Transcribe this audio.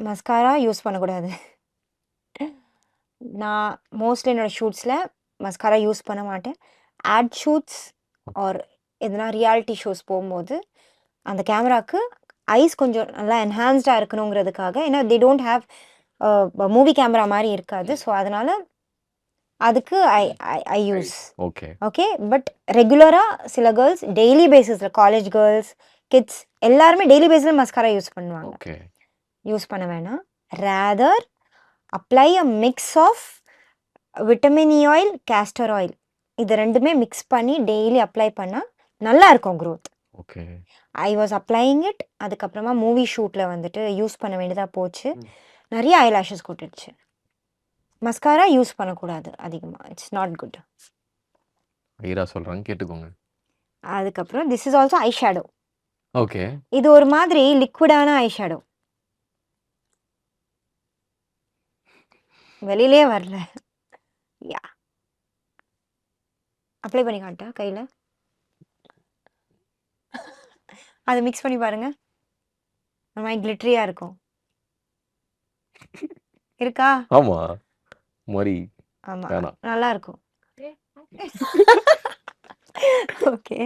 Mascara use பண்ணக்கூடாது. நான் mostly என்னோட ஷூட்ஸில் மஸ்காரா யூஸ் பண்ண மாட்டேன். ஆட் ஷூட்ஸ் ஆர் எதுனா ரியாலிட்டி ஷோஸ் போகும்போது அந்த கேமராக்கு ஐஸ் கொஞ்சம் நல்லா என்ஹான்ஸ்டாக இருக்கணுங்கிறதுக்காக, ஏன்னா they don't have movie camera மாதிரி இருக்காது. ஸோ அதனால அதுக்கு I I I use. Okay. Okay. But ரெகுலராக சில கேர்ள்ஸ் டெய்லி பேசிஸில், காலேஜ் கேர்ள்ஸ், கிட்ஸ் எல்லாருமே டெய்லி பேஸில் மஸ்காரா யூஸ் பண்ணுவாங்க. ஓகே. யூஸ் பண்ண வேணாம். Rather apply a mix of vitamin E oil, castor oil, இது ரெண்டுமே மிக்ஸ் பண்ணி டெய்லி அப்ளை பண்ணால் நல்லா இருக்கும் growth. Okay. I was applying it. அதுக்கப்புறமா மூவி ஷூட்டில் வந்துட்டு யூஸ் பண்ண வேண்டியதாக போச்சு. ம். நிறைய ஐலாஷஸ் கொட்டிடுச்சு. மஸ்காரா யூஸ் பண்ணக்கூடாது அதிகமாக. It's not good. ஐரா சொல்றாங்க கேட்டுக்கோங்க. அதுக்கப்புறம் this is also eye shadow. Okay. இது ஒரு மாதிரி லிக்விடான ஐ ஷேடோ. வெளியிலே வரல. யா, அப்ளை பண்ணி காட்டா கையில். அதை மிக்ஸ் பண்ணி பாருங்க. அந்த மாதிரி கிளிட்டரியாக இருக்கும். இருக்கா? ஆமா. மாதிரி ஆமாம், வேணாம். நல்லா இருக்கும். ஓகே.